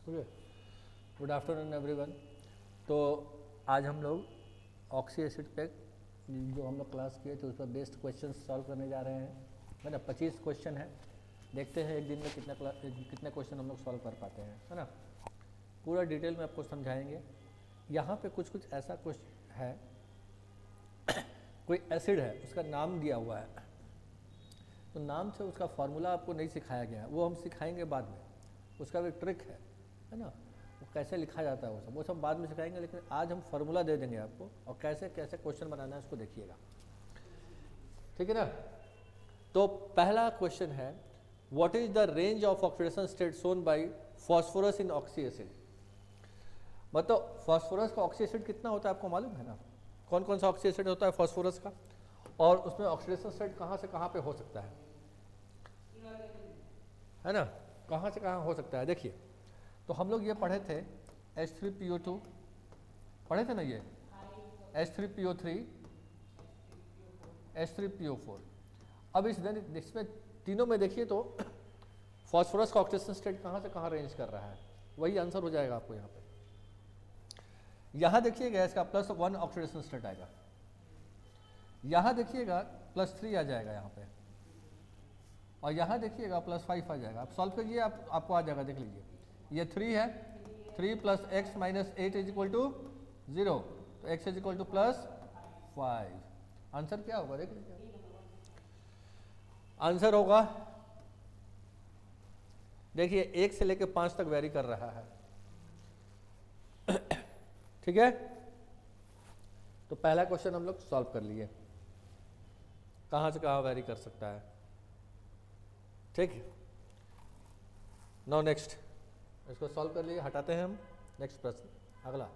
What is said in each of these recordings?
Okay, good afternoon everyone. तो आज हम लोग ऑक्सी एसिड पे जो हम लोग क्लास किए थे उस पर बेस्ड क्वेश्चन सॉल्व करने जा रहे हैं, है ना। 25 क्वेश्चन है, देखते हैं एक दिन में कितने क्वेश्चन हम लोग सॉल्व कर पाते हैं, है ना। पूरा डिटेल में आपको समझाएंगे। यहाँ पे कुछ कुछ ऐसा क्वेश्चन है, कोई एसिड है, उसका नाम दिया हुआ है, तो नाम से उसका फार्मूला आपको नहीं सिखाया गया है, वो हम सिखाएंगे बाद में। उसका भी ट्रिक है ना, वो कैसे लिखा जाता है वो सब बाद में सिखाएंगे। लेकिन आज हम फार्मूला दे देंगे आपको और कैसे कैसे क्वेश्चन बनाना है उसको देखिएगा, ठीक है ना। तो पहला क्वेश्चन है, what is the range of oxidation state shown by phosphorus in oxy acid. मतलब फॉस्फोरस का ऑक्सी एसिड कितना होता है आपको मालूम है ना, कौन कौन सा ऑक्सी एसिड होता है फॉस्फोरस का, और उसमें ऑक्सीडेशन स्टेट कहाँ से कहाँ पे हो सकता है ना, कहाँ से कहाँ हो सकता है। देखिए, तो हम लोग ये पढ़े थे H3PO2 पढ़े थे ना, ये H3PO3 H3PO4। अब इसमें तीनों में देखिए तो फॉस्फोरस का ऑक्सीडेशन स्टेट कहाँ से कहाँ रेंज कर रहा है, वही आंसर हो जाएगा आपको यहाँ पे। यहाँ देखिएगा इसका +1 ऑक्सीडेशन स्टेट आएगा, यहाँ देखिएगा +3 आ जाएगा यहाँ पे, और यहाँ देखिएगा +5 आ जाएगा। आप सॉल्व करिए, आपको आ जाएगा, देख लीजिए। ये 3 है, 3 + x - 8 = 0, तो x = +5। आंसर क्या होगा देख लीजिए, आंसर होगा, देखिए 1 से लेकर 5 तक वेरी कर रहा है, ठीक है। तो पहला क्वेश्चन हम लोग सॉल्व कर लिए, कहाँ से कहाँ वेरी कर सकता है, ठीक है। नाउ नेक्स्ट, इसको सॉल्व कर लिए, हटाते हैं हम। नेक्स्ट प्रश्न, अगला।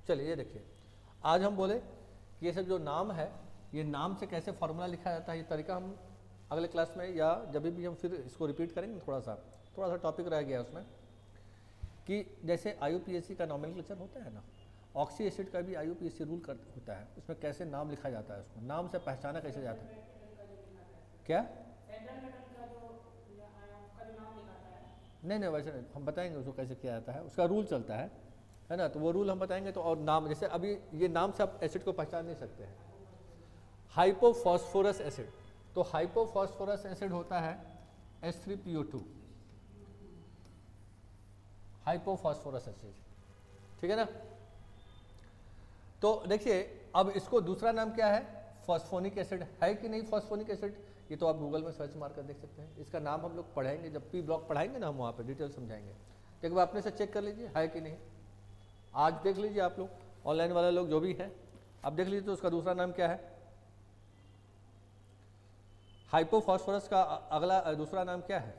चलिए ये देखिए, आज हम बोले कि ये सब जो नाम है, ये नाम से कैसे फॉर्मूला लिखा जाता है, ये तरीका हम अगले क्लास में या जब भी हम फिर इसको रिपीट करेंगे। थोड़ा सा टॉपिक रह गया उसमें कि जैसे IUPAC का नॉमेनक्लेचर होता है ना, ऑक्सी एसिड का भी IUPAC रूल होता है, उसमें कैसे नाम लिखा जाता है, उसको नाम से पहचाना कैसे जाता है। क्या? नहीं, वैसे नहीं, हम बताएंगे उसको कैसे किया जाता है, उसका रूल चलता है ना। तो वो रूल हम बताएंगे। तो और नाम, जैसे अभी ये नाम से आप एसिड को पहचान नहीं सकते हैं। हाइपोफॉस्फोरस एसिड, तो हाइपोफॉस्फोरस एसिड होता है H3PO2, हाइपोफॉस्फोरस एसिड, ठीक है ना। तो देखिए, अब इसको दूसरा नाम क्या है, फॉस्फोनिक एसिड है कि नहीं। फॉस्फोनिक एसिड ये तो आप गूगल में सर्च मार कर देख सकते हैं। इसका नाम हम लोग पढ़ेंगे, जब P ब्लॉक पढ़ाएंगे ना हम, वहाँ पे डिटेल समझाएंगे। तो एक बार अपने से चेक कर लीजिए है कि नहीं, आज देख लीजिए आप लोग, ऑनलाइन वाले लोग जो भी हैं, आप देख लीजिए तो उसका दूसरा नाम क्या है। हाइपोफॉस्फोरस का अगला दूसरा नाम क्या है।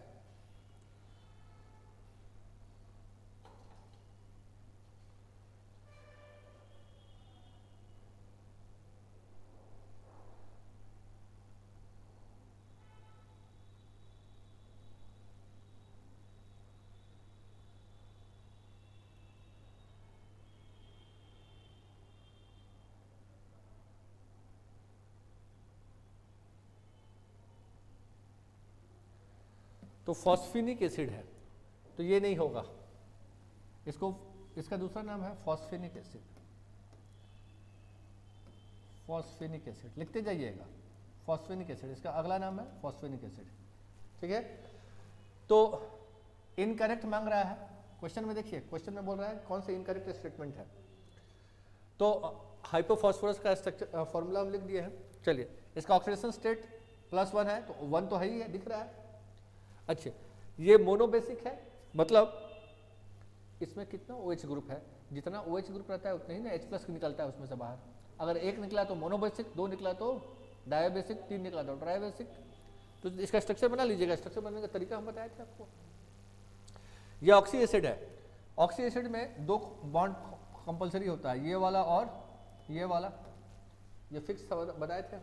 तो फॉस्फेनिक एसिड है, तो ये नहीं होगा, इसका दूसरा नाम है फॉस्फेनिक एसिड। फॉस्फेनिक एसिड लिखते जाइएगा, फॉस्फेनिक एसिड, इसका अगला नाम है फॉस्फेनिक एसिड, ठीक है। तो इनकरेक्ट मांग रहा है क्वेश्चन में, देखिए क्वेश्चन में बोल रहा है कौन सा इनकरेक्ट स्टेटमेंट है। तो हाइपोफॉस्फोरस का स्ट्रक्चर फॉर्मूला हम लिख दिए हैं। चलिए, इसका ऑक्सीडेशन स्टेट +1 है, तो 1 तो है ही है, दिख रहा है। अच्छा, ये मोनोबेसिक है, मतलब इसमें कितना OH ग्रुप है, जितना OH ग्रुप रहता है उतना ही ना H+ निकलता है उसमें से बाहर। अगर 1 निकला तो मोनोबेसिक, 2 निकला तो डायोबेसिक, 3 निकला तो ट्रायोबेसिक। तो इसका स्ट्रक्चर बना लीजिएगा, स्ट्रक्चर बनाने का तरीका हम बताए थे आपको। ये ऑक्सी एसिड है, ऑक्सी एसिड में 2 बॉन्ड कंपलसरी होता है, ये वाला और ये वाला, ये फिक्स बताए थे।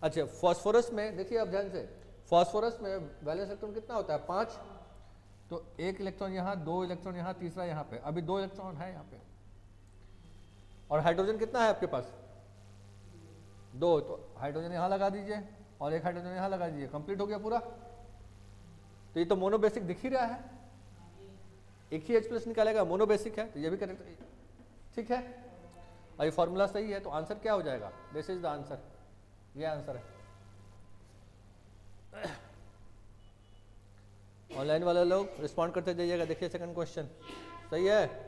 अच्छा, फॉस्फोरस में देखिए अब ध्यान से, फॉस्फोरस में वैलेंस इलेक्ट्रॉन कितना होता है, 5। तो 1 इलेक्ट्रॉन यहाँ, 2 इलेक्ट्रॉन यहाँ, तीसरा यहाँ पे, अभी 2 इलेक्ट्रॉन है यहाँ पे। और हाइड्रोजन कितना है आपके पास, 2, तो हाइड्रोजन यहाँ लगा दीजिए, और एक हाइड्रोजन यहाँ लगा दीजिए, कंप्लीट हो गया पूरा। तो ये तो मोनोबेसिक दिख ही रहा है, एक ही H+ निकालेगा, मोनोबेसिक है, तो ये भी करेक्ट, ठीक है। और ये फॉर्मूला सही है, तो आंसर क्या हो जाएगा? दिस इज द आंसर, ये आंसर है। ऑनलाइन वाले लोग रिस्पॉन्ड करते जाइएगा। देखिए सेकंड क्वेश्चन सही है।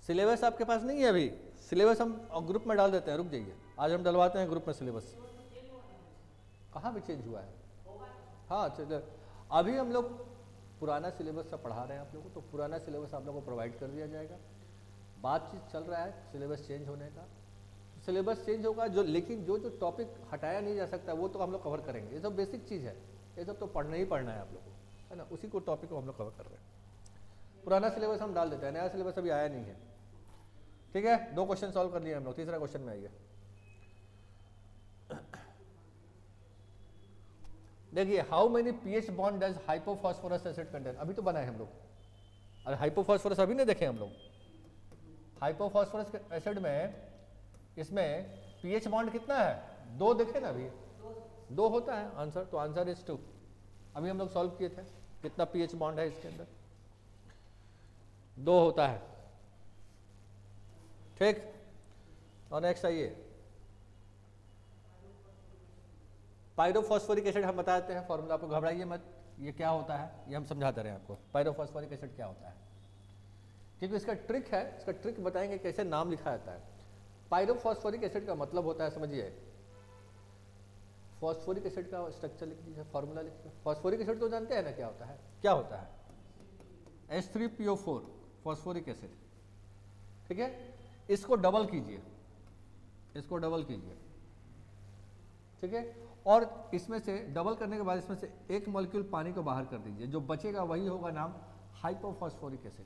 सिलेबस आपके पास नहीं है अभी? सिलेबस हम ग्रुप में डाल देते हैं, रुक जाइए, आज हम डलवाते हैं ग्रुप में सिलेबस। कहाँ भी चेंज हुआ है? हाँ चलो, अभी हम लोग पुराना सिलेबस सब पढ़ा रहे हैं आप लोगों को, तो पुराना सिलेबस आप लोगों को प्रोवाइड कर दिया जाएगा। बातचीत चल रहा है सिलेबस चेंज होने का, सिलेबस चेंज होगा जो, लेकिन जो जो टॉपिक हटाया नहीं जा सकता वो तो हम लोग कवर करेंगे। ये सब बेसिक चीज़ है, ये सब तो पढ़ना ही पढ़ना है आप लोगों को, है ना। उसी को टॉपिक को हम लोग कवर कर रहे हैं। पुराना सिलेबस हम डाल देते हैं, नया सिलेबस अभी आया नहीं है, ठीक है। 2 क्वेश्चन सॉल्व कर लिए हम लोग, तीसरा क्वेश्चन में आइए। देखिए, how many pH bond does hypophosphorous acid contain? अभी तो बनाए हम लोग, अरे हाइपोफॉस्फोरस अभी नहीं देखे हम लोग। हाइपोफॉस्फोरस एसिड में, इसमें पीएच बॉन्ड कितना है? 2 देखे ना अभी, 2 होता है आंसर, तो आंसर इज 2। अभी हम लोग सॉल्व किए थे, कितना पीएच बॉन्ड है इसके अंदर? 2 होता है, ठीक। और नेक्स्ट आइए, पायरोफॉस्फोरिक एसिड हम बताते हैं फॉर्मूला, आपको घबराइए मत, ये क्या होता है ये हम समझाते रहे आपको। पायरोफॉस्फोरिक एसिड क्या होता है, क्योंकि इसका ट्रिक है, इसका ट्रिक बताएंगे कैसे नाम लिखा जाता है। पायरोफॉस्फोरिक एसिड का मतलब होता है, समझिए, फॉस्फोरिक एसिड का स्ट्रक्चर लिख दीजिए, फॉर्मूला लिखिए। फॉस्फोरिक एसिड तो जानते हैं ना क्या होता है? क्या होता है? H3PO4 फॉस्फोरिक एसिड, ठीक है। इसको डबल कीजिए, इसको डबल कीजिए, ठीक है। और इसमें से डबल करने के बाद इसमें से एक मॉलिक्यूल पानी को बाहर कर दीजिए, जो बचेगा वही होगा नाम हाइपोफॉस्फोरिक एसिड,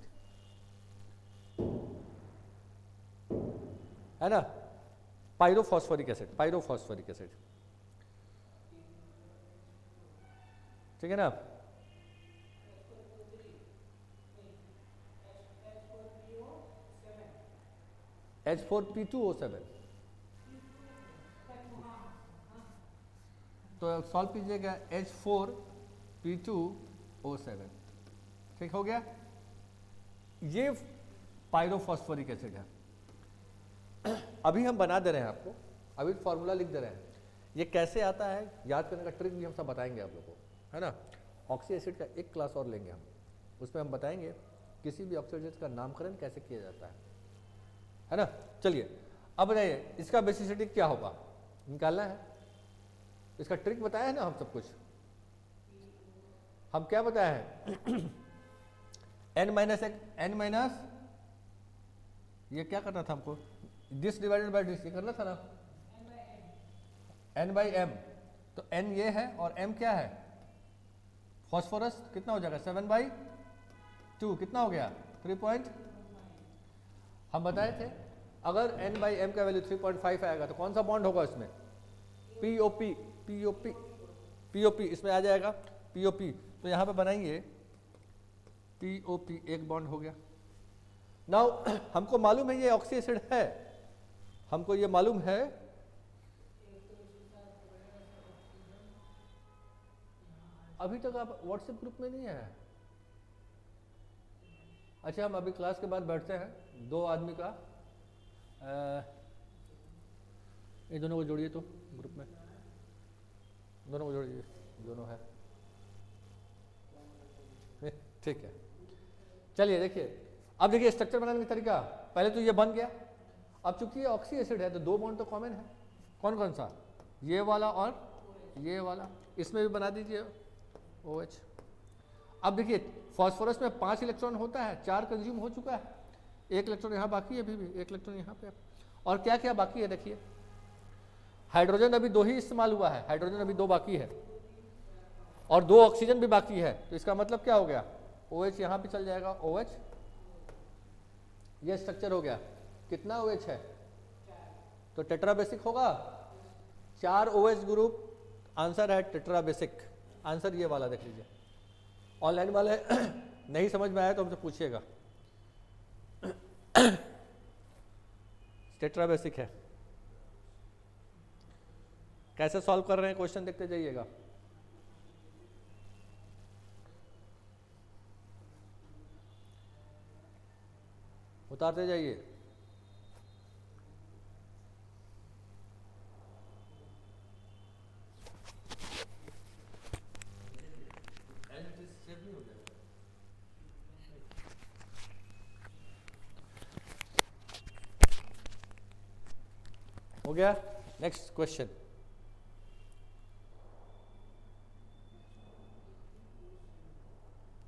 है ना। पायरोफॉस्फोरिक एसिड, पायरोफॉस्फोरिक एसिड, ठीक है ना। H4P2O7, तो सॉल्व कीजिएगा H4P2O7, ठीक हो गया। ये पायरोफॉस्फोरिक एसिड है। अभी हम बना दे रहे हैं आपको, अभी फॉर्मूला लिख दे रहे हैं। ये कैसे आता है याद करने का ट्रिक भी हम सब बताएंगे आप लोगों को, है ना। ऑक्सी एसिड का एक क्लास और लेंगे हम, उसमें हम बताएंगे किसी भी ऑक्सी एसिड का नामकरण कैसे किया जाता है ना। चलिए अब बताइए, इसका बेसिसिटी क्या होगा, निकालना है। इसका ट्रिक बताया है ना हम सब कुछ, हम क्या बताया है? n-1 ये क्या करना था हमको? दिस डिवाइडेड बाय दिस, ये करना था ना, n/m। तो n ये है और m क्या है? फॉस्फोरस। कितना हो जाएगा? 7/2, कितना हो गया? 3 हम बताए थे अगर n/m का वैल्यू 3.5 आएगा तो कौन सा बॉन्ड होगा इसमें? POP, POP, POP इसमें आ जाएगा, POP। तो यहाँ पे बनाएंगे POP, एक बॉन्ड हो गया। नाउ हमको मालूम है ये ऑक्सी एसिड है, हमको ये मालूम है। अभी तक आप व्हाट्सएप ग्रुप में नहीं है? अच्छा, हम अभी क्लास के बाद बैठते हैं, 2 आदमी का ये दोनों को जोड़िए तो ग्रुप में, दोनों को जोड़िए, दोनों है, ठीक है। चलिए देखिए, अब देखिए स्ट्रक्चर बनाने का तरीका। पहले तो ये बन गया, अब चूंकि ये ऑक्सी एसिड है तो 2 बॉन्ड तो कॉमन है। कौन कौन सा? ये वाला और ये वाला, इसमें भी बना दीजिए OH। अब देखिए फॉस्फोरस में 5 इलेक्ट्रॉन होता है, 4 कंज्यूम हो चुका है, 1 इलेक्ट्रॉन यहाँ बाकी है, अभी भी 1 इलेक्ट्रॉन यहाँ पे। और क्या क्या बाकी है देखिए, हाइड्रोजन अभी 2 ही इस्तेमाल हुआ है, हाइड्रोजन अभी 2 बाकी है, और 2 ऑक्सीजन भी बाकी है। तो इसका मतलब क्या हो गया? OH यहाँ पे चल जाएगा, OH, ये स्ट्रक्चर हो गया। कितना OH है? तो टेट्राबेसिक होगा, 4 OH ग्रुप, आंसर है टेट्राबेसिक। आंसर ये वाला देख लीजिए। ऑनलाइन वाले नहीं समझ में आया तो हमसे पूछिएगा। टेट्रा बेसिक है। कैसे सॉल्व कर रहे हैं क्वेश्चन देखते जाइएगा। उतारते जाइए। हो गया। Next question.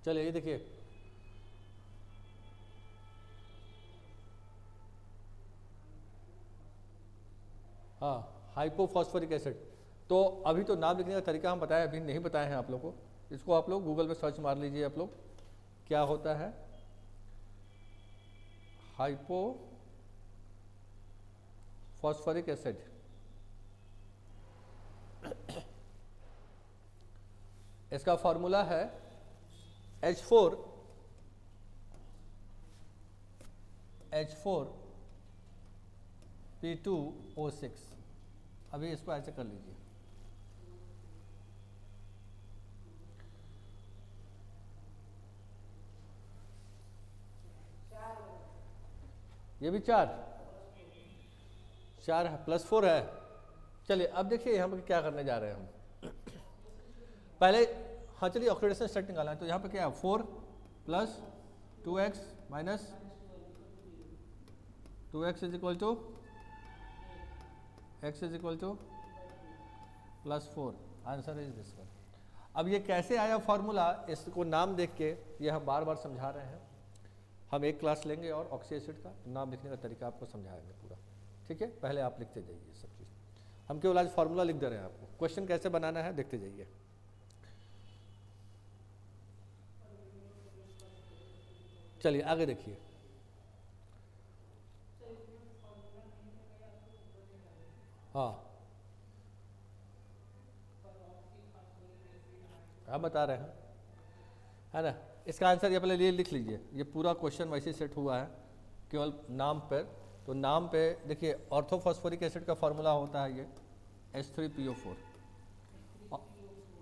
चलिए ये देखिए, हाँ हाइपोफॉस्फोरिक एसिड। तो अभी तो नाम लिखने का तरीका हम बताए, अभी नहीं बताए हैं आप लोग को। इसको आप लोग गूगल में सर्च मार लीजिए आप लोग, क्या होता है हाइपोफॉस्फोरिक एसिड। इसका फॉर्मूला है H4P2O6। अभी इसको ऐसे कर लीजिए। ये भी 4 है, +4 है। चलिए अब देखिए यहाँ पे क्या करने जा रहे हैं हम। पहले हाँ चलिए ऑक्सीडेशन स्टेट निकालना है। तो यहाँ पे क्या है 4 + 2x - 2x = x = +4। Answer is this one. अब ये कैसे आया फॉर्मूला, इसको नाम देख के ये हम बार बार समझा रहे हैं। हम एक क्लास लेंगे और ऑक्सी एसिड का नाम लिखने का तरीका आपको समझाएंगे पूरा, ठीक है। पहले आप लिखते जाइए सब चीज़, हम केवल आज फॉर्मूला लिख दे रहे हैं आपको। क्वेश्चन कैसे बनाना है देखते जाइए। चलिए आगे देखिए। हाँ हम बता रहे हैं, है ना। इसका आंसर ये पहले ये लिख लीजिए। ये पूरा क्वेश्चन वैसे सेट हुआ है केवल नाम पर। तो नाम पे देखिए, ऑर्थोफॉस्फोरिक एसिड का फॉर्मूला होता है ये H3PO4।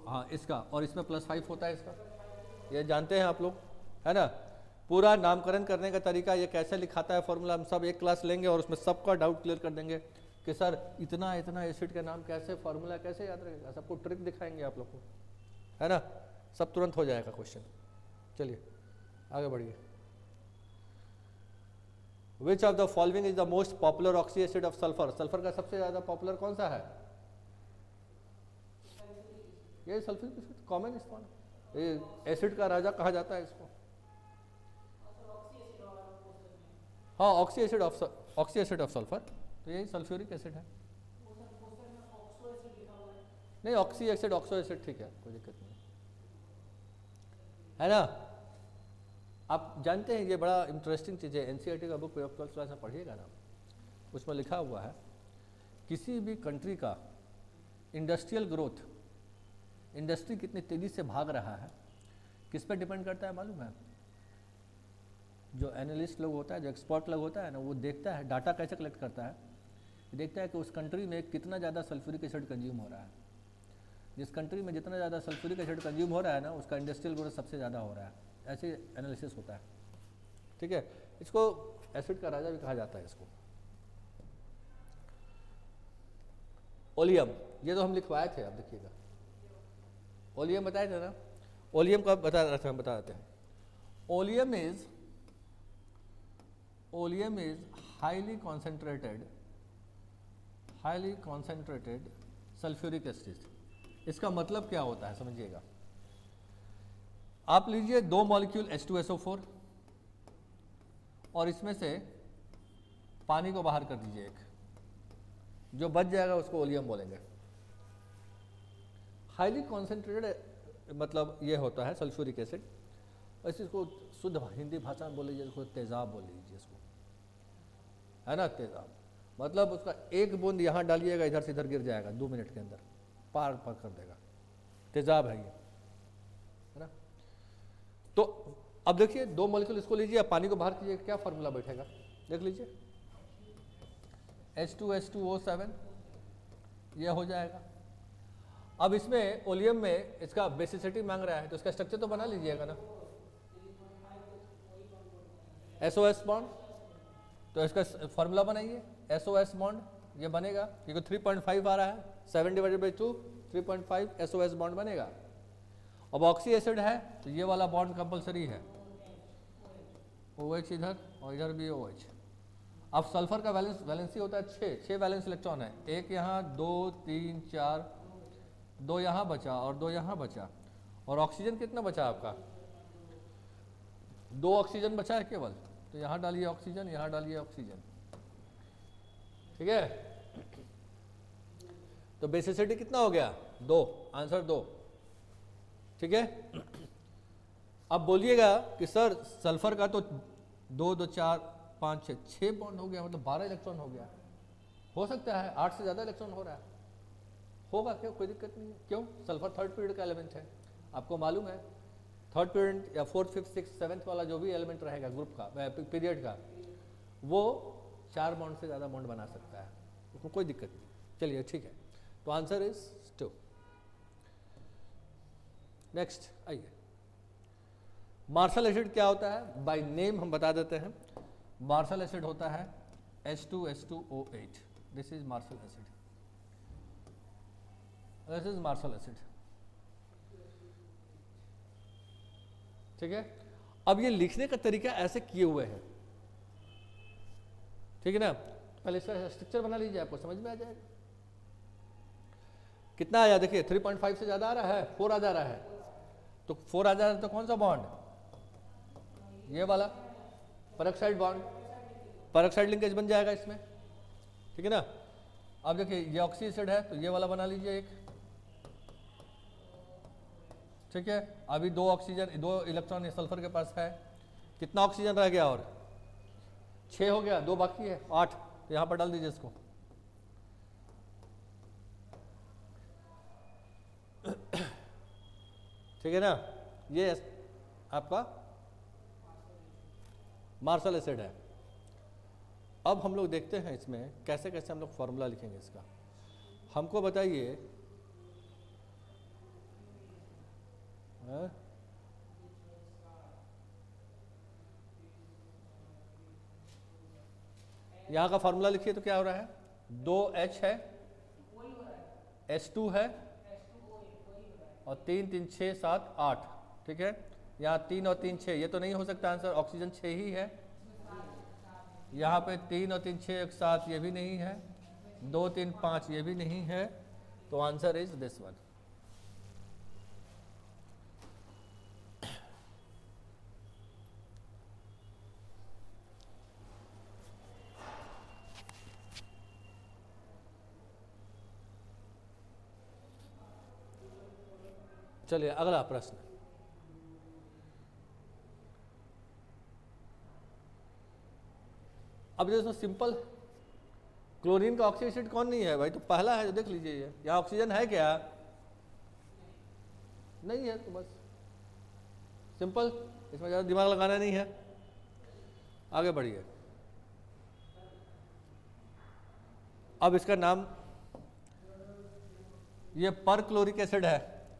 हाँ इसका, और इसमें +5 होता है इसका, ये जानते हैं आप लोग, है ना। पूरा नामकरण करने का तरीका ये कैसे लिखाता है फॉर्मूला, हम सब एक क्लास लेंगे और उसमें सबका डाउट क्लियर कर देंगे कि सर इतना इतना एसिड का नाम कैसे, फॉर्मूला कैसे याद रहेगा। सबको ट्रिक दिखाएंगे आप लोग को, है ना। सब तुरंत हो जाएगा क्वेश्चन। चलिए आगे बढ़िए। Which of the following is the most popular oxy acid of sulphur. Sulphur का सबसे ज्यादा पॉपुलर कौन सा है? ये सल्फ्यूरिक एसिड कॉमन इस्तेमाल, ये एसिड का राजा कहा जाता है इसको। हाँ ऑक्सी एसिड ऑफ सल्फर, तो यही सल्फ्यूरिक एसिड है। नहीं ऑक्सी एसिड ऑक्सो एसिड ठीक है, कोई दिक्कत नहीं है ना। आप जानते हैं ये बड़ा इंटरेस्टिंग चीज़ है, एनसीईआरटी का बुक 12th क्लास में पढ़िएगा ना, उसमें लिखा हुआ है किसी भी कंट्री का इंडस्ट्रियल ग्रोथ, इंडस्ट्री कितनी तेज़ी से भाग रहा है किस पे डिपेंड करता है मालूम है? जो एनालिस्ट लोग होता है, जो एक्सपर्ट लोग होता है ना, वो देखता है डाटा कैसे कलेक्ट करता है, देखता है कि उस कंट्री में कितना ज़्यादा सल्फ्यूरिक एसिड कंज्यूम हो रहा है। जिस कंट्री में जितना ज़्यादा सल्फ्यूरिक एसिड कंज्यूम हो रहा है ना, उसका इंडस्ट्रियल ग्रोथ सबसे ज़्यादा हो रहा है। ऐसे एनालिसिस होता है, ठीक है। इसको एसिड का राजा भी कहा जाता है इसको। ओलियम, ये तो हम लिखवाए थे, आप देखिएगा ओलियम बताए थे ना। ओलियम का बता रहे थे, हम बता देते हैं। Oleum is highly concentrated sulphuric acid. इसका मतलब क्या होता है समझिएगा। आप लीजिए 2 मॉलिक्यूल H2SO4 और इसमें से पानी को बाहर कर दीजिए एक, जो बच जाएगा उसको ओलियम बोलेंगे। हाईली कॉन्सेंट्रेटेड मतलब ये होता है सल्फ्यूरिक एसिड। वैसे इसको शुद्ध हिंदी भाषा में बोल लीजिए, इसको तेजाब बोल लीजिए इसको, है ना। तेजाब मतलब उसका एक बूंद यहाँ डालिएगा, इधर से इधर गिर जाएगा, 2 मिनट के अंदर पार कर देगा। तेजाब है ये, है ना। तो अब देखिए 2 मॉलिक्यूल इसको लीजिए, पानी को बाहर कीजिए, क्या फार्मूला बैठेगा देख लीजिए। H2H2O7 ये हो जाएगा। अब इसमें ओलियम में इसका बेसिसिटी मांग रहा है, तो इसका स्ट्रक्चर तो बना लीजिएगा ना, SOS बॉन्ड, तो इसका फॉर्मूला बनाइए, SOS बॉन्ड ये बनेगा, क्योंकि 3.5 आ रहा है, 7/2 3.5 SOS बॉन्ड बनेगा। अब ऑक्सी एसिड है तो ये वाला बॉन्ड कंपलसरी है, OH इधर और इधर भी OH। अब सल्फर का वैलेंसी होता है 6 वैलेंस इलेक्ट्रॉन है, एक यहाँ 2 3 4, 2 यहाँ बचा और 2 यहाँ बचा, और ऑक्सीजन कितना बचा आपका, 2 ऑक्सीजन बचा है केवल, तो यहाँ डालिए ऑक्सीजन, यहाँ डालिए ऑक्सीजन, ठीक है। तो बेसिसिटी कितना हो गया 2, आंसर 2, ठीक है। अब बोलिएगा कि सर सल्फर का तो 2 2 4 5 6 बॉन्ड हो गया, मतलब 12 इलेक्ट्रॉन हो गया, हो सकता है 8 से ज़्यादा इलेक्ट्रॉन हो रहा है, होगा क्यों, कोई दिक्कत नहीं है, क्यों, सल्फर थर्ड पीरियड का एलिमेंट है, आपको मालूम है थर्ड पीरियड या 4th 5th 6th 7th वाला जो भी एलिमेंट रहेगा ग्रुप का पीरियड का, वो 4 बॉन्ड से ज़्यादा बॉन्ड बना सकता है, उसमें कोई दिक्कत नहीं। चलिए ठीक है, तो आंसर इज 2। नेक्स्ट आइए, मार्शल एसिड क्या होता है, बाय नेम हम बता देते हैं। मार्शल एसिड होता है H2H2O8, this is Marshall acid, this is Marshall acid, ठीक है। अब ये लिखने का तरीका ऐसे किए हुए हैं, ठीक है ना, पहले इसका स्ट्रक्चर बना लीजिए, आपको समझ में आ जाएगा। कितना आया देखिए, 3.5 से ज्यादा आ रहा है, 4 आ जा रहा है, तो 4 आ जा रहा है तो कौन सा बॉन्ड, ये वाला पेरोक्साइड बॉन्ड, पेरोक्साइड लिंकेज बन जाएगा इसमें, ठीक है ना। अब देखिए ये ऑक्सी एसिड है तो ये वाला बना लीजिए एक, ठीक है। अभी 2 ऑक्सीजन 2 इलेक्ट्रॉन सल्फर के पास है, कितना ऑक्सीजन रह गया, और 6 हो गया, 2 बाकी है 8, तो यहां पर डाल दीजिए इसको, ठीक है ना। ये आपका मार्शल एसिड है। अब हम लोग देखते हैं इसमें कैसे कैसे हम लोग फॉर्मूला लिखेंगे इसका, हमको बताइए। यहां का फॉर्मूला लिखिए तो क्या हो रहा है, 2H है, H2 है, और 3 3 6 7 8, ठीक है। यहाँ 3 और 3 6, ये तो नहीं हो सकता आंसर, ऑक्सीजन 6 ही है। यहाँ पे 3 और 3 6 1 7, ये भी नहीं है, 2 3 5 ये भी नहीं है, तो आंसर इज दिस वन। चलिए अगला प्रश्न, अब जैसे सिंपल क्लोरीन का ऑक्सी एसिड कौन नहीं है भाई, तो पहला है जो देख लीजिए, ये यहाँ ऑक्सीजन है क्या, नहीं है, तो बस सिंपल, इसमें ज़्यादा दिमाग लगाना नहीं है। आगे बढ़िए, अब इसका नाम, ये पर क्लोरिक एसिड है,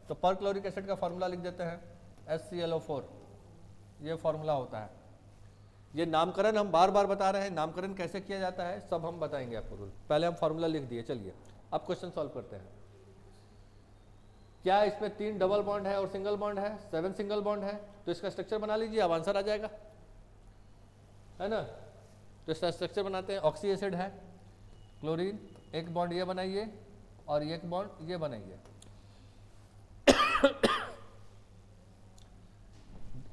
तो पर क्लोरिक एसिड का फॉर्मूला लिख देते हैं HClO4, ये फॉर्मूला होता है। ये नामकरण हम बार बार बता रहे हैं, नामकरण कैसे किया जाता है सब हम बताएंगे आपको रूल, पहले हम फॉर्मूला लिख दिए। चलिए अब क्वेश्चन सॉल्व करते हैं। क्या इसमें 3 डबल बॉन्ड है और सिंगल बॉन्ड है, 7 सिंगल बॉन्ड है, तो इसका स्ट्रक्चर बना लीजिए, अब आंसर आ जाएगा, है ना। तो इसका स्ट्रक्चर बनाते हैं, ऑक्सी एसिड है, क्लोरीन, एक बॉन्ड ये बनाइए और एक बॉन्ड ये बनाइए,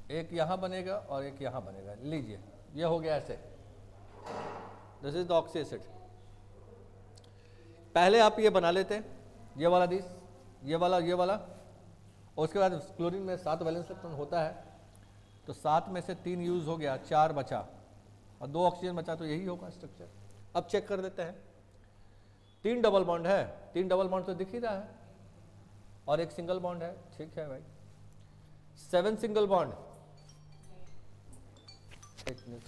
एक यहां बनेगा और एक यहां बनेगा, लीजिए ये हो गया ऐसे, this is the oxy acid. पहले आप ये बना लेते हैं, ये वाला दिस, ये वाला, ये वाला, और उसके बाद क्लोरीन में 7 वैलेंस इलेक्ट्रॉन होता है, तो 7 में से 3 यूज हो गया, 4 बचा और 2 ऑक्सीजन बचा, तो यही होगा स्ट्रक्चर। अब चेक कर लेते हैं, 3 डबल बॉन्ड है, 3 डबल बॉन्ड तो दिख ही रहा है, और एक सिंगल बॉन्ड है, ठीक है भाई। 7 सिंगल बॉन्ड, एक minute,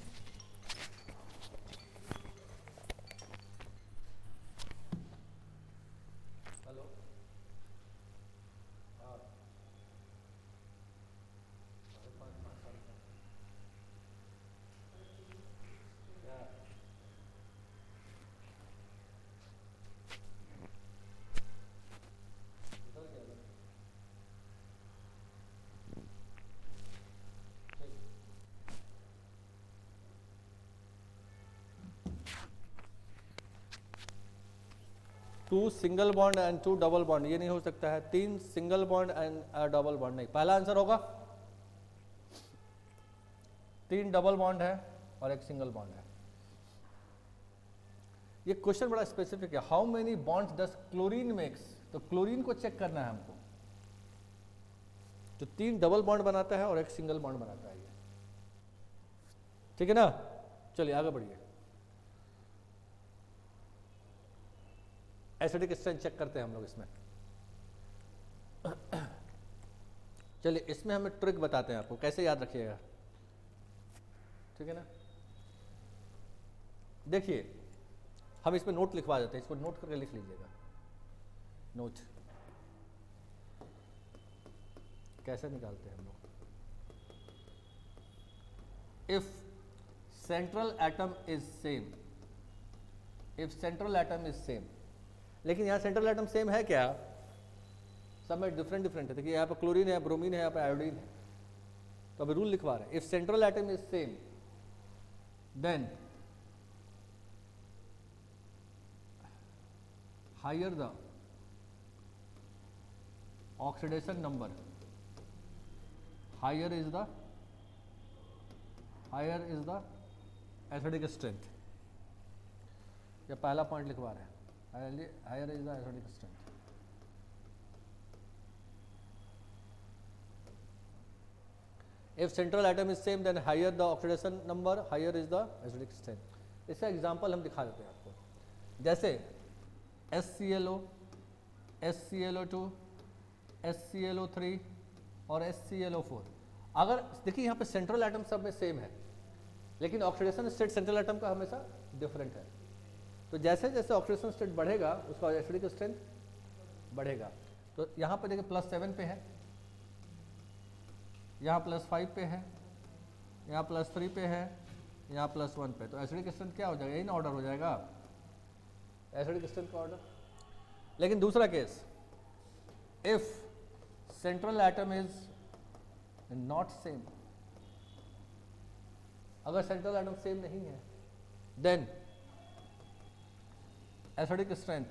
2 single bond and 2 double bond, ये नहीं हो सकता है। 3 single bond and double bond नहीं, पहला आंसर होगा 3 डबल बॉन्ड है और 1 सिंगल बॉन्ड है। ये क्वेश्चन बड़ा स्पेसिफिक है, how many bonds does chlorine makes, तो क्लोरीन को चेक करना है हमको, जो 3 डबल बॉन्ड बनाता है और 1 सिंगल बॉन्ड बनाता है ये, ठीक है ना। चलिए आगे बढ़िए, एसिडिक स्ट्रेंथ चेक करते हैं हम लोग इसमें। चलिए इसमें हमें ट्रिक बताते हैं आपको, कैसे याद रखिएगा, ठीक है ना। देखिए हम इसमें नोट लिखवा देते हैं, इसको नोट करके लिख लीजिएगा। नोट कैसे निकालते हैं हम लोग, if central atom is same, if central atom is same, लेकिन यहाँ सेंट्रल एटम सेम है क्या, सब में डिफरेंट डिफरेंट है। देखिए यहाँ पर क्लोरीन है, ब्रोमीन है, यहाँ पर आयोडीन है, तो अभी रूल लिखवा रहे हैं, if central atom is same then higher the oxidation number, higher is the acidic strength, ये पहला पॉइंट लिखवा रहे हैं, higher is the acidic strength. If central atom is same then higher the oxidation number, higher is the acidic strength. इसका example हम दिखा देते हैं आपको, जैसे HClO, HClO2, HClO3 और HClO4। अगर देखिए यहाँ पे सेंट्रल एटम सब में सेम है, लेकिन ऑक्सीडेशन स्टेट सेंट्रल एटम का हमेशा डिफरेंट है। तो जैसे जैसे ऑक्सीडेशन स्टेट बढ़ेगा उसका एसिडिक स्ट्रेंथ बढ़ेगा। तो यहाँ पे देखिए +7 पे है, यहाँ +5 पे है, यहाँ +3 पे है, यहाँ +1 पे, तो एसिडिक स्ट्रेंथ क्या हो जाएगा, यही ना ऑर्डर हो जाएगा एसिडिक स्ट्रेंथ का ऑर्डर। लेकिन दूसरा case, if central atom is not same, अगर सेंट्रल एटम सेम नहीं है then acidic strength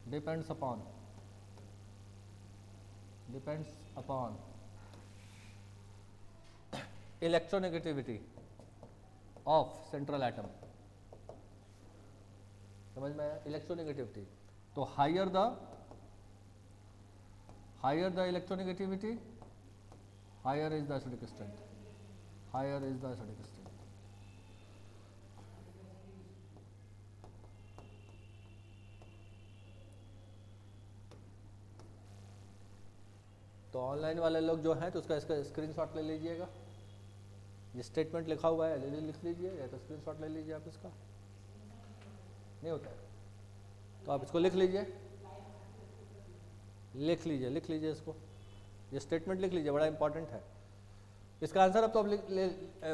depends upon electronegativity of central atom, समझ में आया, इलेक्ट्रोनेगेटिविटी। तो higher the electronegativity, higher is the acidic strength, higher is the acidic strength. तो online वाले लोग जो हैं तो उसका इसका स्क्रीनशॉट ले लीजिएगा, ये स्टेटमेंट लिखा हुआ है लिख लीजिए, या तो स्क्रीनशॉट ले लीजिए आप, इसका नहीं होता है तो आप इसको लिख लीजिए इसको, ये स्टेटमेंट लिख लीजिए, बड़ा इंपॉर्टेंट है। इसका आंसर अब तो आप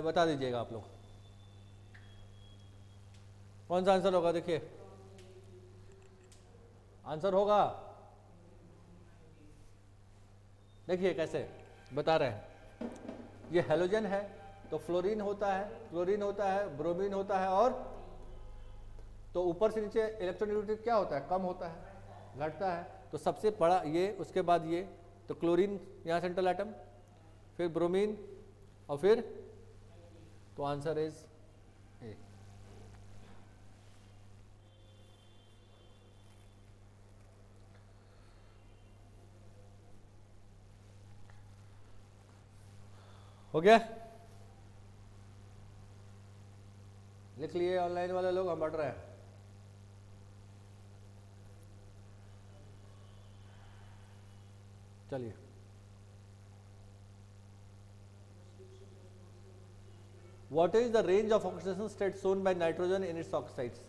बता दीजिएगा आप लोग, कौन सा आंसर होगा। देखिए आंसर होगा, देखिए कैसे बता रहे हैं, ये हेलोजन है तो फ्लोरीन होता है, क्लोरीन होता है, ब्रोमीन होता है, और तो ऊपर से नीचे इलेक्ट्रोनेगेटिविटी क्या होता है, कम होता है, घटता है। तो सबसे बड़ा ये, उसके बाद ये, तो क्लोरीन यहाँ सेंट्रल एटम, फिर ब्रोमीन, और फिर तो आंसर इज ए। हो गया, लिख लिए ऑनलाइन वाले लोग, हम बढ़ रहे हैं। चलिए what is the range of oxidation state shown by nitrogen in its oxides.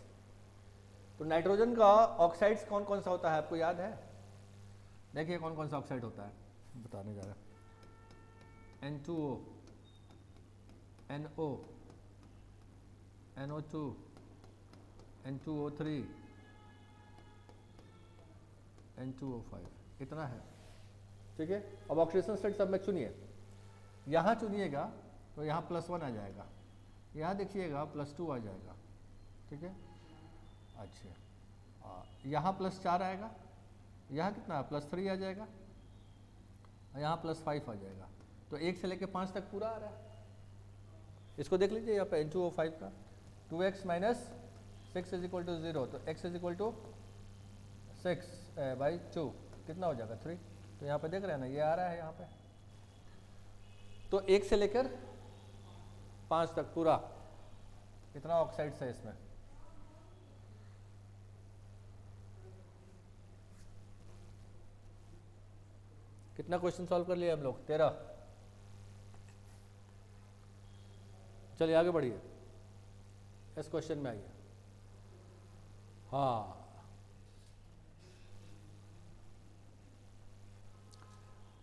तो नाइट्रोजन का ऑक्साइड्स कौन कौन सा होता है, आपको याद है, देखिए कौन कौन सा ऑक्साइड होता है, बताने जा रहा है। N2O, NO, NO2, N2O3, N2O5, इतना है, ठीक है। अब ऑक्सीडेशन स्टेट सब में चुनिए, यहाँ चुनिएगा तो यहाँ +1 आ जाएगा, यहाँ देखिएगा +2 आ जाएगा, ठीक है। अच्छा यहाँ +4 आएगा, यहाँ कितना +3 आ जाएगा, यहाँ +5 आ जाएगा। तो 1 से लेके 5 तक पूरा आ रहा है। इसको देख लीजिए यहाँ पे N2O5 का 2x - 6 = 0, तो x = 6/2 कितना हो जाएगा 3। तो यहाँ पे देख रहे हैं ना, ये आ रहा है यहाँ पे। तो 1 से लेकर 5 तक पूरा कितना ऑक्साइड्स है इसमें। कितना क्वेश्चन सॉल्व कर लिया हम लोग, 13। चलिए आगे बढ़िए, इस क्वेश्चन में आइए। हाँ,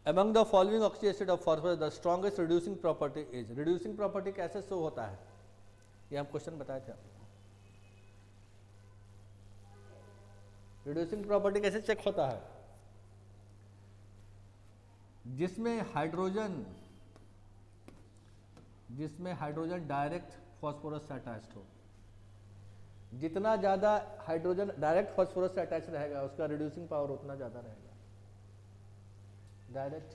among the following oxy acid of phosphorus the strongest reducing property is। reducing property कैसे शो होता है, ये हम क्वेश्चन बताए थे आपको। reducing property कैसे चेक होता है, जिसमें हाइड्रोजन डायरेक्ट फॉस्फोरस से अटैच्ड हो। जितना ज़्यादा हाइड्रोजन डायरेक्ट फॉस्फोरस से अटैच रहेगा उसका रिड्यूसिंग पावर उतना ज़्यादा रहेगा डायरेक्ट,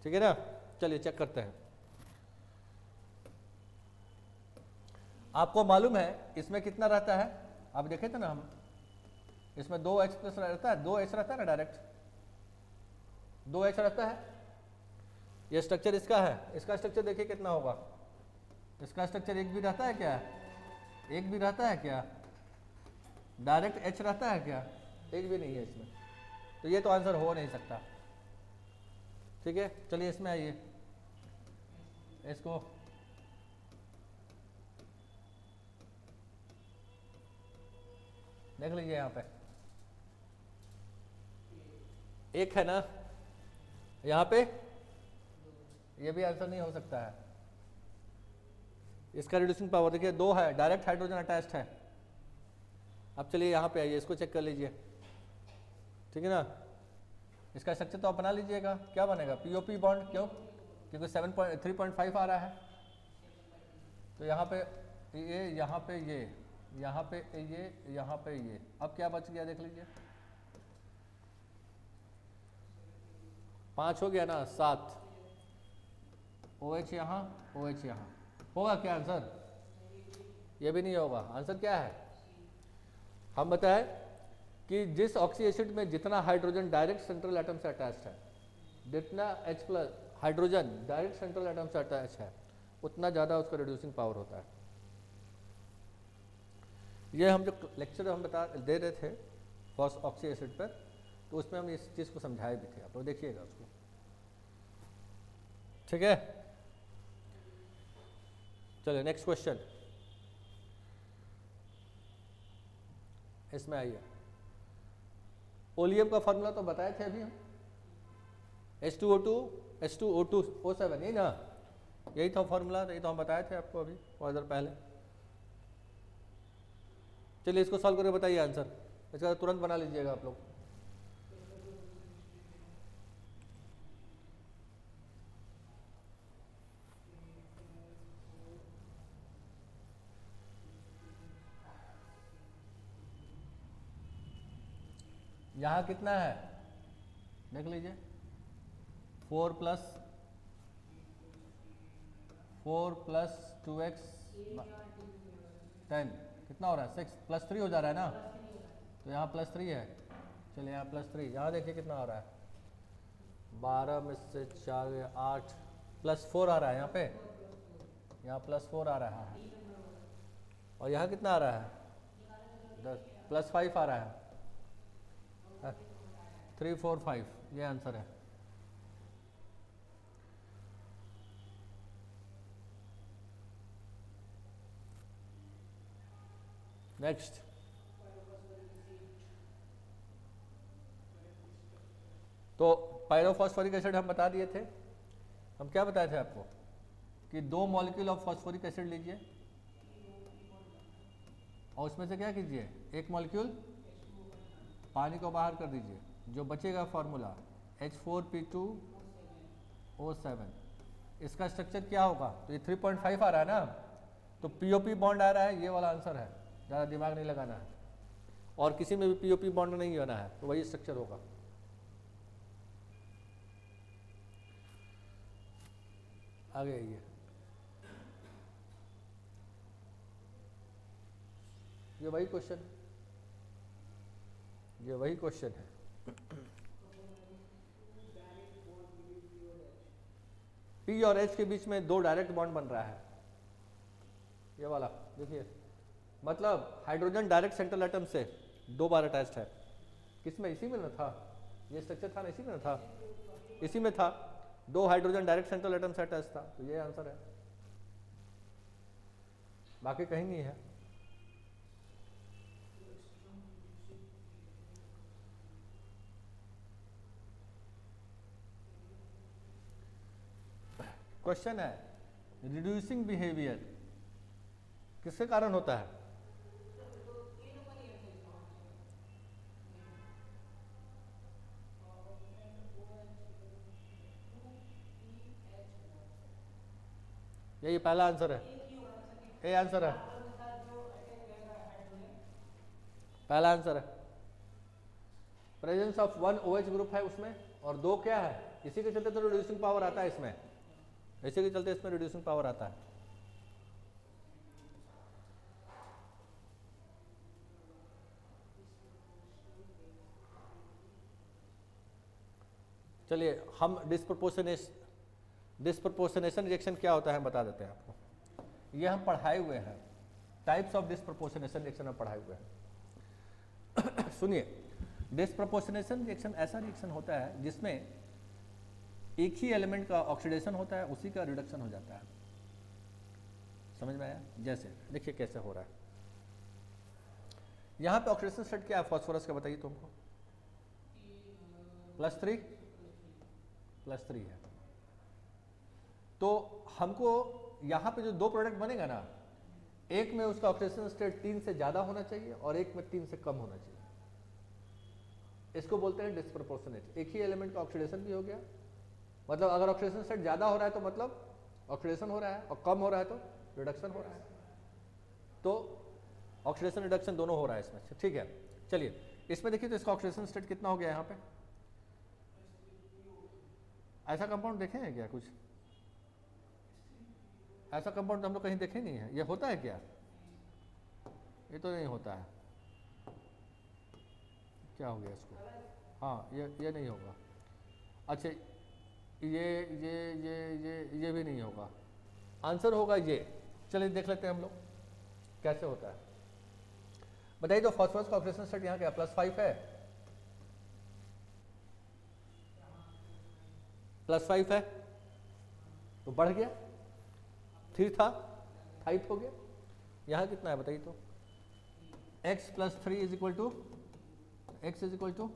ठीक है ना। चलिए चेक करते हैं। आपको मालूम है इसमें कितना रहता है, आप देखे थे ना हम, इसमें 2H+ रहता है, 2H रहता है ना डायरेक्ट, 2H रहता है। ये स्ट्रक्चर इसका है, इसका स्ट्रक्चर देखिए कितना होगा। इसका स्ट्रक्चर एक भी रहता है क्या, एक भी रहता है क्या, डायरेक्ट H रहता है क्या, एक भी नहीं है इसमें। तो ये तो आंसर हो नहीं सकता, ठीक है। चलिए इसमें आइए, इसको देख लीजिए। यहाँ पे एक है ना, यहाँ पे ये भी आंसर नहीं हो सकता है। इसका रिड्यूसिंग पावर देखिए 2 है, डायरेक्ट हाइड्रोजन अटैच्ड है। अब चलिए यहाँ पे आइए, इसको चेक कर लीजिए, ठीक है ना। इसका स्ट्रक्चर तो आप बना लीजिएगा, क्या बनेगा POP बॉन्ड, क्यों, क्योंकि 3.5 आ रहा है। तो यहाँ पे ये, यहाँ पे ये, यहाँ पे ये, यहाँ पे ये, अब क्या बच गया देख लीजिए, 5 हो गया ना, 7 OH यहाँ, OH यहाँ, होगा क्या आंसर, ये भी नहीं होगा। आंसर क्या है, हम बताएं कि जिस ऑक्सी एसिड में जितना हाइड्रोजन डायरेक्ट सेंट्रल एटम से अटैच्ड है, जितना H+ hydrogen direct central atom से अटैच है, उतना ज़्यादा उसका रिड्यूसिंग पावर होता है। ये हम जो लेक्चर हम दे रहे थे ऑक्सी एसिड पर, तो उसमें हम इस चीज़ को समझाए भी थे, आप लोग देखिएगा उसको, ठीक है। चलिए नेक्स्ट क्वेश्चन, इसमें आइए। ओलियम का फॉर्मूला तो बताए थे अभी हम, H2O2 यही ना, यही था फॉर्मूला, यही तो हम बताए थे आपको अभी थोड़ी देर पहले। चलिए इसको सॉल्व करके बताइए आंसर, इसका तुरंत बना लीजिएगा आप लोग। यहाँ कितना है देख लीजिए, 4 + 2x 10 कितना हो रहा है, 6 +3 हो जा रहा है ना, तो यहाँ +3 है। चलिए यहाँ +3, यहाँ देखिए कितना हो रहा है, 12 में से 4 8 +4 आ रहा है यहाँ पे, यहाँ +4 आ रहा है, और यहाँ कितना आ रहा है 10 +5 आ रहा है, 3 4 5, ये आंसर है। नेक्स्ट, तो पायरोफॉस्फोरिक एसिड हम बता दिए थे। हम क्या बताए थे आपको कि 2 मॉलिक्यूल ऑफ फॉस्फोरिक एसिड लीजिए और उसमें से क्या कीजिए, 1 मॉलिक्यूल पानी को बाहर कर दीजिए, जो बचेगा फार्मूला H4P2O7, इसका स्ट्रक्चर क्या होगा, तो ये 3.5 आ रहा है ना, तो पीओपी बॉन्ड आ रहा है, ये वाला आंसर है, ज़्यादा दिमाग नहीं लगाना है, और किसी में भी पीओपी बॉन्ड नहीं होना है, तो वही स्ट्रक्चर होगा। आगे आइए, ये वही क्वेश्चन है। पी और एच के बीच में 2 डायरेक्ट बॉन्ड बन रहा है, ये वाला देखिए, मतलब हाइड्रोजन डायरेक्ट सेंट्रल एटम से 2 बार अटैच्ड है, किसमें, इसी में ना था, ये स्ट्रक्चर था ना, इसी में ना था, इसी में था, 2 हाइड्रोजन डायरेक्ट सेंट्रल एटम से अटैच था, तो ये आंसर है, बाकी कहीं नहीं है। क्वेश्चन है, रिड्यूसिंग बिहेवियर किसके कारण होता है? यही पहला आंसर है, ये आंसर है, पहला आंसर है। प्रेजेंस ऑफ 1 OH ग्रुप है उसमें, और 2 क्या है, इसी के चलते तो रिड्यूसिंग पावर आता है इसमें, इसी के चलते इसमें रिड्यूसिंग पावर आता है। चलिए हम डिस्प्रपोर्शनेशन रिएक्शन क्या होता है हम बता देते हैं आपको, ये हम पढ़ाए हुए हैं, टाइप्स ऑफ डिस्प्रपोर्शनेशन रिएक्शन हम पढ़ाए हुए हैं। सुनिए, डिस्प्रपोर्शनेशन रिएक्शन ऐसा रिएक्शन होता है जिसमें एक ही एलिमेंट का ऑक्सीडेशन होता है, उसी का रिडक्शन हो जाता है, समझ में आया? जैसे देखिए कैसे हो रहा है, यहाँ पे ऑक्सीडेशन स्टेट क्या है फॉस्फोरस का, बताइए तुमको, +3 है। तो हमको यहाँ पे जो 2 प्रोडक्ट बनेगा ना, एक में उसका ऑक्सीडेशन स्टेट 3 से ज़्यादा होना चाहिए और एक में 3 से कम होना चाहिए, इसको बोलते हैं डिस्प्रपोर्शनेट। एक ही एलिमेंट का ऑक्सीडेशन भी हो गया, मतलब अगर ऑक्सीडेशन स्टेट ज़्यादा हो रहा है तो मतलब ऑक्सीडेशन हो रहा है, और कम हो रहा है तो रिडक्शन हो रहा है, तो ऑक्सीडेशन रिडक्शन दोनों हो रहा है इसमें, ठीक है। चलिए इसमें देखिए, तो इसका ऑक्सीडेशन स्टेट कितना हो गया यहाँ पे, ऐसा कंपाउंड देखे हैं क्या, कुछ ऐसा कंपाउंड तो हम लोग कहीं देखे नहीं है, ये होता है क्या, ये तो नहीं होता है, क्या हो गया इसको, हाँ ये नहीं होगा, अच्छा ये भी नहीं होगा, आंसर होगा ये। चलिए देख लेते हैं हम लोग कैसे होता है, बताइए। तो फॉस्फोरस का ऑक्सीडेशन स्टेट यहाँ क्या +5 है, +5 है, तो बढ़ गया, 3 था 5 हो गया, यहाँ कितना है बताइए तो, x + 3 is equal to x is equal to,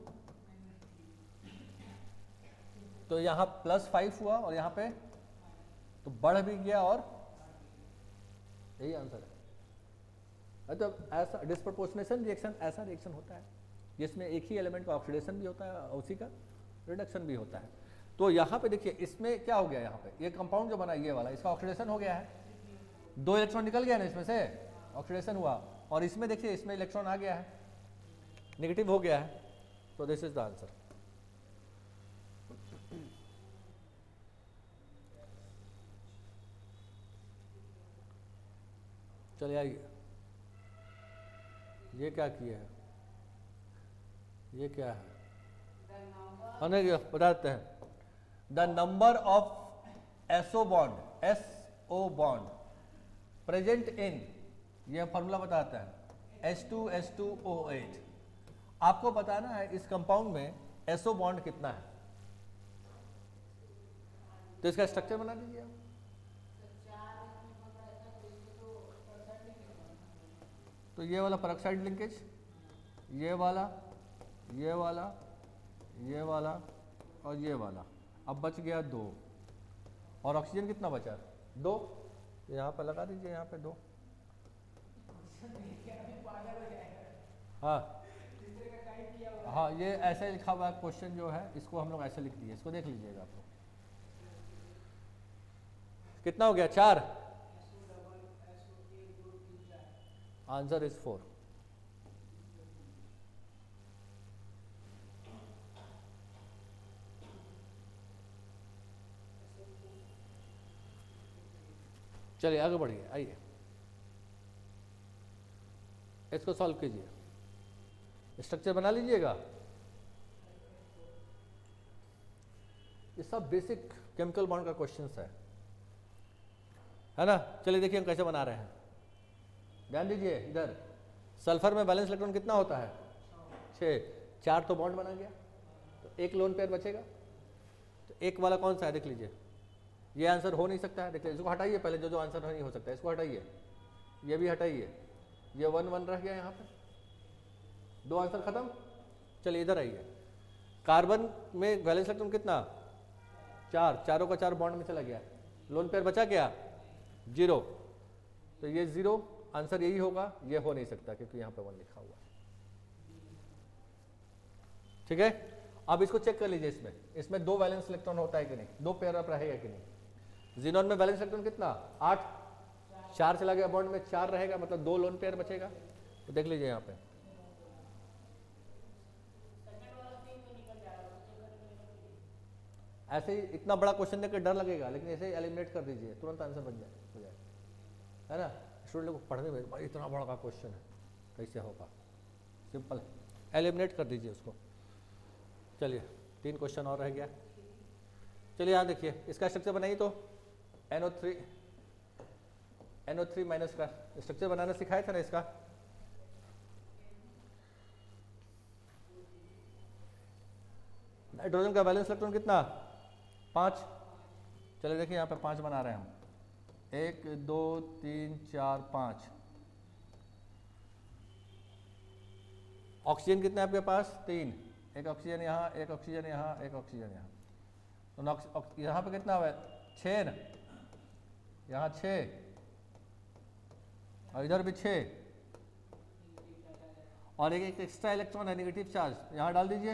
तो यहाँ +5 हुआ और यहाँ पे तो बढ़ भी गया, और यही आंसर है। मतलब ऐसा डिस्प्रपोर्शनेशन रिएक्शन ऐसा रिएक्शन होता है जिसमें एक ही एलिमेंट का ऑक्सीडेशन भी होता है और उसी का रिडक्शन भी होता है। तो यहाँ पे देखिए इसमें क्या हो गया, यहाँ पे ये कंपाउंड जो बना ये वाला, इसका ऑक्सीडेशन हो गया है, 2 इलेक्ट्रॉन निकल गया ना इसमें से, ऑक्सीडेशन हुआ, और इसमें देखिए इसमें इलेक्ट्रॉन आ गया है, नेगेटिव हो गया है, तो दिस इज द आंसर। चलिए आइए, ये क्या किया है, ये क्या है, हमने बता देते हैं, the number of SO bond present in, यह फॉर्मूला बताता है, H2SO8। आपको बताना है इस कंपाउंड में SO बॉन्ड कितना है, तो इसका स्ट्रक्चर बना दीजिए आप। तो ये वाला पेरोक्साइड लिंकेज, ये वाला, ये वाला, ये वाला और ये वाला, अब बच गया 2, और ऑक्सीजन कितना बचा, 2, यहाँ पर लगा दीजिए, यहाँ पे 2, हाँ हाँ, ये ऐसे लिखा हुआ क्वेश्चन जो है, इसको हम लोग ऐसे लिख दिए, इसको देख लीजिएगा आप लोग। कितना हो गया 4, आंसर इज 4। चलिए आगे बढ़िए, आइए इसको सॉल्व कीजिए, स्ट्रक्चर बना लीजिएगा। ये सब बेसिक केमिकल बॉन्ड का क्वेश्चंस है ना। चलिए देखिए हम कैसे बना रहे हैं, ध्यान दीजिए इधर। सल्फर में बैलेंस इलेक्ट्रॉन कितना होता है 6, 4 तो बॉन्ड बना गया, तो एक लोन पेयर बचेगा। तो एक वाला कौन सा है देख लीजिए, ये आंसर हो नहीं सकता है, देख लीजिए इसको हटाइए पहले, जो आंसर नहीं हो सकता है इसको हटाइए, ये भी हटाइए, ये 1 1 रह गया यहाँ पे, 2 आंसर खत्म। चलिए इधर आइए, कार्बन में बैलेंस इलेक्ट्रॉन कितना 4, चारों का 4 बॉन्ड में चला गया, लोन पेयर बचा क्या 0, तो ये 0 आंसर यही होगा, ये हो नहीं सकता क्योंकि यहाँ पे 1 लिखा हुआ है। ठीक है, अब इसको चेक कर लीजिए, इसमें 2 वैलेंस इलेक्ट्रॉन होता है कि नहीं, 2 पेयर अप रहेगा कि नहीं। ज़ीनॉन में वैलेंस इलेक्ट्रॉन कितना 8, 4 चला गया बॉन्ड में, 4 रहेगा, मतलब 2 लोन पेयर बचेगा। तो देख लीजिए यहाँ पे ऐसे ही इतना बड़ा क्वेश्चन देकर डर लगेगा, लेकिन ऐसे ही एलिमिनेट कर दीजिए, तुरंत आंसर बन जाए, हो जाए, है ना। स्टूडेंट को पढ़ने में भाई इतना बड़ा का क्वेश्चन है कैसे होगा, सिंपल एलिमिनेट कर दीजिए उसको। चलिए 3 क्वेश्चन और रह गया। चलिए यहाँ देखिए, इसका स्ट्रक्चर बनाइए, तो NO3 माइनस का स्ट्रक्चर बनाना सिखाया था ना इसका। नाइट्रोजन का बैलेंस इलेक्ट्रॉन कितना 5। चलिए देखिए यहाँ पे 5 बना रहे हैं हम, 1 2 3 4 5। ऑक्सीजन कितना है आपके पास 3, एक ऑक्सीजन यहाँ, एक ऑक्सीजन यहाँ, एक ऑक्सीजन यहाँ, तो यहाँ पे कितना हुआ 6 ना, यहाँ 6 और इधर भी 6, और एक एक्स्ट्रा इलेक्ट्रॉन है नेगेटिव चार्ज, यहाँ डाल दीजिए,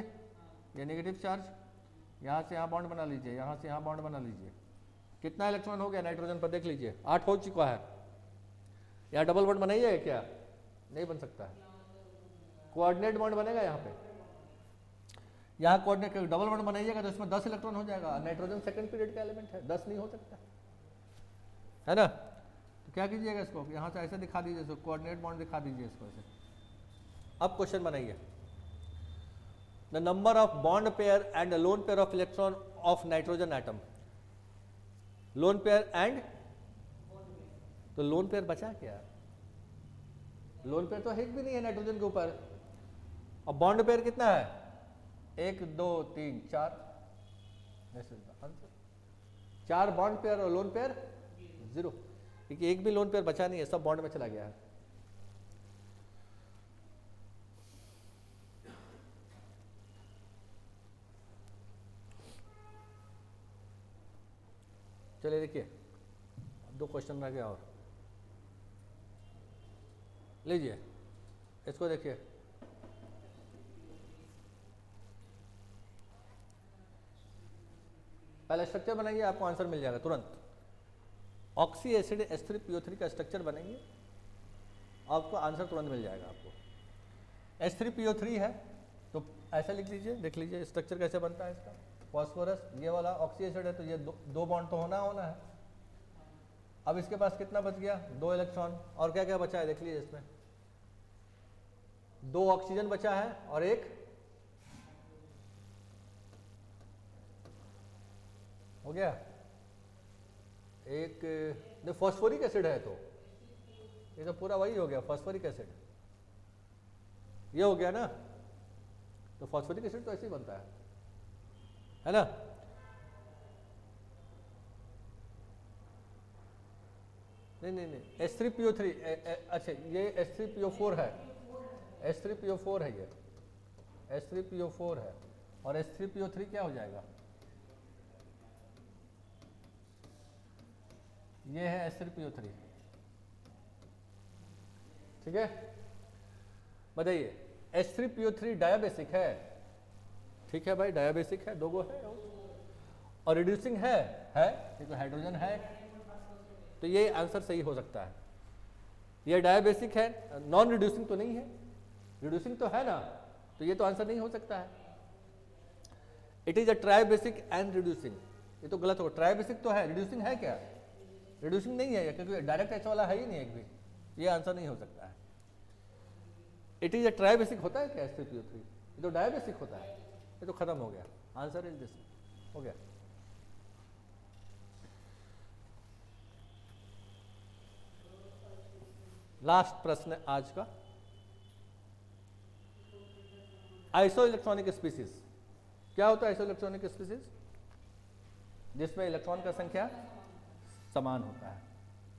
ये नेगेटिव चार्ज, यहाँ से यहाँ बॉन्ड बना लीजिए, यहाँ से यहाँ बॉन्ड बना लीजिए। कितना इलेक्ट्रॉन हो गया नाइट्रोजन पर देख लीजिए, 8 हो चुका है। यहाँ डबल बॉन्ड बनाइए क्या, नहीं बन सकता है, कोऑर्डिनेट बॉन्ड बनेगा यहाँ पे, यहाँ कोऑर्डिनेट डबल बॉन्ड बनाइएगा तो इसमें 10 इलेक्ट्रॉन हो जाएगा। नाइट्रोजन सेकंड पीरियड का एलिमेंट है, 10 नहीं हो सकता, है ना। तो क्या कीजिएगा, इसको यहाँ से ऐसे दिखा दीजिए, इसको कोऑर्डिनेट बॉन्ड दिखा दीजिए इसको ऐसे। अब क्वेश्चन बनाइए, the number of bond pair and lone pair of electron of nitrogen atom, lone pair and, तो लोन पेयर बचा क्या, लोन पेयर तो एक भी नहीं है नाइट्रोजन के ऊपर, और बॉन्ड पेयर कितना है 1 2 3 4, 4 बॉन्ड पेयर और लोन पेयर 0, क्योंकि एक भी लोन पेयर बचा नहीं है, सब बॉन्ड में चला गया है। चलिए देखिए 2 क्वेश्चन रह गया और, लीजिए इसको देखिए, पहले स्ट्रक्चर बनाइए, आपको आंसर मिल जाएगा तुरंत। ऑक्सी एसिड H3PO3 का स्ट्रक्चर बनाइए, आपको आंसर तुरंत मिल जाएगा आपको। H3PO3 है तो ऐसा लिख लीजिए, देख लीजिए स्ट्रक्चर कैसे बनता है इसका। फॉस्फोरस, ये वाला ऑक्सी एसिड है तो ये 2 बॉन्ड तो होना है। अब इसके पास कितना बच गया 2 इलेक्ट्रॉन, और क्या क्या बचा है देख लीजिए, इसमें 2 ऑक्सीजन बचा है और एक हो गया, एक फॉस्फोरिक एसिड है, तो ये तो पूरा वही हो गया फॉस्फोरिक एसिड, ये हो गया ना। तो फॉस्फोरिक एसिड तो ऐसे ही बनता है ना। नहीं H3PO3, अच्छा ये H3PO4 है, H3PO4 है, ये H3PO4 है, और H3PO3 क्या हो जाएगा, ये है H3PO3, ठीक है। बताइए H3PO3 डायाबेसिक है, ठीक है भाई डायाबेसिक है, 2 गो है, और रिड्यूसिंग है क्योंकि हाइड्रोजन है, तो ये आंसर सही हो सकता है। ये डायबेसिक है, नॉन रिड्यूसिंग तो नहीं है, रिड्यूसिंग तो है ना, तो ये तो आंसर नहीं हो सकता है। It is a tribasic and reducing, ये तो गलत होगा। ट्राइबेसिक तो है, रिड्यूसिंग है क्या? रिड्यूसिंग नहीं है, क्योंकि डायरेक्ट एच वाला है ही नहीं एक भी, ये आंसर नहीं हो सकता है। इट इज अ ट्राइबेसिक होता है क्या H3PO3? ये तो डायबेसिक होता है, ये तो खत्म हो गया। आंसर इज दिस, हो गया। लास्ट प्रश्न आज का, आइसो इलेक्ट्रॉनिक स्पीसीज। क्या होता है आइसो इलेक्ट्रॉनिक स्पीसीज? जिसमें इलेक्ट्रॉन का संख्या समान होता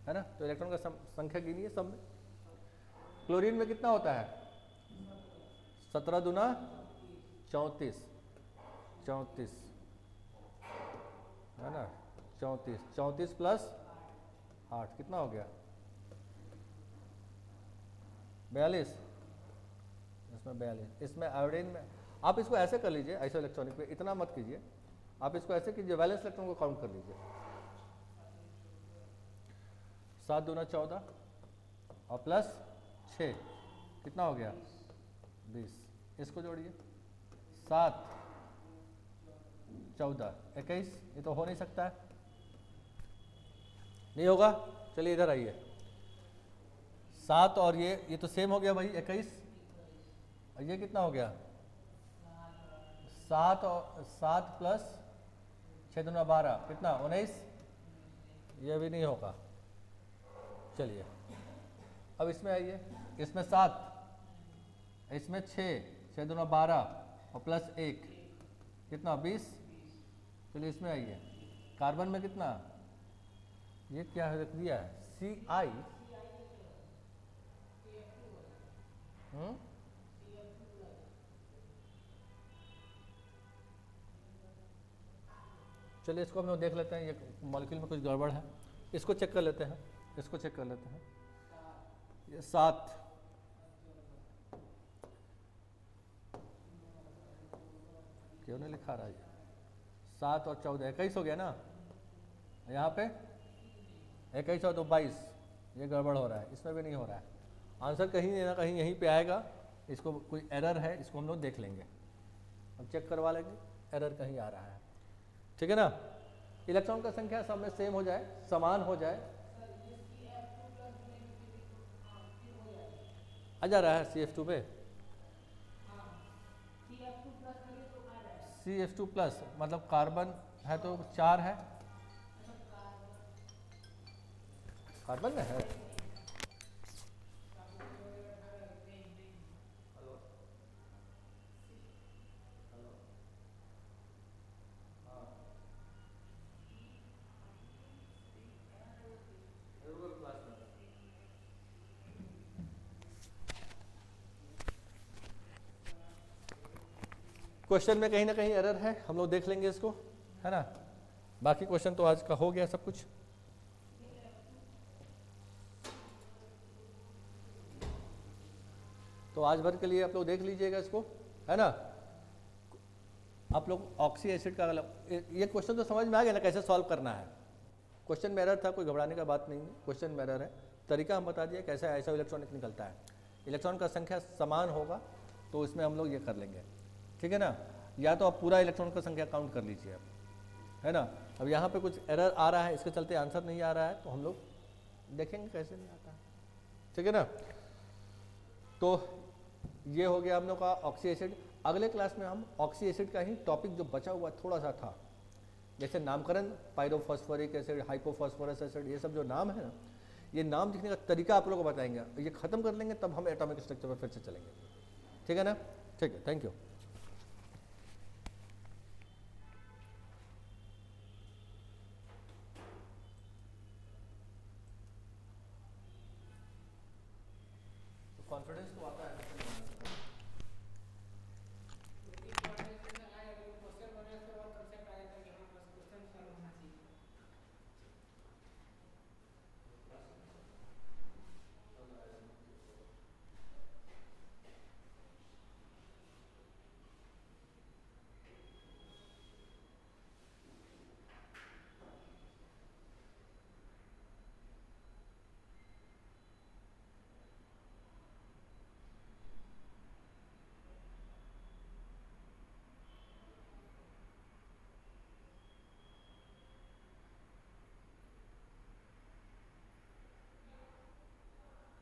है ना। तो इलेक्ट्रॉन का संख्या गिनिए सब में। क्लोरीन में कितना होता है? 17 दूना 34, 34 है ना, 34, 34 प्लस 8 कितना हो गया? 42। इसमें 42, इसमें आयोडीन में आप इसको ऐसे कर लीजिए, आइसो इलेक्ट्रॉनिक में इतना मत कीजिए, आप इसको ऐसे कीजिए, वैलेंस इलेक्ट्रॉन को काउंट कर लीजिए। 7 दूना 14 और प्लस 6 कितना हो गया? 20। इसको जोड़िए, 7 14 21, ये तो हो नहीं सकता है, नहीं होगा। चलिए इधर आइए, 7 और ये तो सेम हो गया भाई, 21। और ये कितना हो गया? 7 और 7 प्लस 6 दूना 12 कितना? 19। ये भी नहीं होगा। चलिए अब इसमें आइए, इसमें 7, इसमें 6 दूना 12 और प्लस 1 कितना? 20। चलिए इसमें आइए, कार्बन में कितना? ये क्या रख दिया है? CI। चलिए इसको हम लोग देख लेते हैं, ये मॉलिक्यूल में कुछ गड़बड़ है, इसको चेक कर लेते हैं, इसको चेक कर लेते हैं। ये 7, क्यों नहीं लिखा रहा है? 7 और 14 21 हो गया ना, यहाँ पे 21 और 2 22, ये गड़बड़ हो रहा है, इसमें भी नहीं हो रहा है। आंसर कहीं ना कहीं यहीं पे आएगा, इसको कोई एरर है, इसको हम लोग देख लेंगे, हम चेक करवा लेंगे एरर कहीं आ रहा है, ठीक है ना। इलेक्ट्रॉन का संख्या सब में सेम हो जाए, समान हो जाए। आ जा रहा है CF2 पे, CF2 प्लस मतलब कार्बन है तो 4 है, कार्बन में है। क्वेश्चन में कहीं ना कहीं एरर है, हम लोग देख लेंगे इसको, है ना। बाकी क्वेश्चन तो आज का हो गया सब कुछ। तो आज भर के लिए आप लोग देख लीजिएगा इसको, है ना। आप लोग ऑक्सी एसिड का, ये क्वेश्चन तो समझ में आ गया ना कैसे सॉल्व करना है। क्वेश्चन में एरर था, कोई घबराने का बात नहीं है, क्वेश्चन में एरर है, तरीका हम बता दिया कैसे आइसो इलेक्ट्रॉनिक निकलता है। इलेक्ट्रॉन का संख्या समान होगा तो इसमें हम लोग ये कर लेंगे, ठीक है ना। या तो आप पूरा इलेक्ट्रॉन का संख्या काउंट कर लीजिए आप, है ना। अब यहाँ पे कुछ एरर आ रहा है, इसके चलते आंसर नहीं आ रहा है, तो हम लोग देखेंगे कैसे नहीं आता है, ठीक है ना। तो ये हो गया हम लोग का ऑक्सी एसिड। अगले क्लास में हम ऑक्सी एसिड का ही टॉपिक जो बचा हुआ थोड़ा सा था, जैसे नामकरण, पायरोफॉस्फोरिक एसिड, हाइपोफॉस्फोरस एसिड, ये सब जो नाम है ना, ये नाम लिखने का तरीका आप लोगों को बताएंगे। ये खत्म कर लेंगे तब हम एटॉमिक स्ट्रक्चर पर फिर से चलेंगे, ठीक है ना। ठीक है, थैंक यू।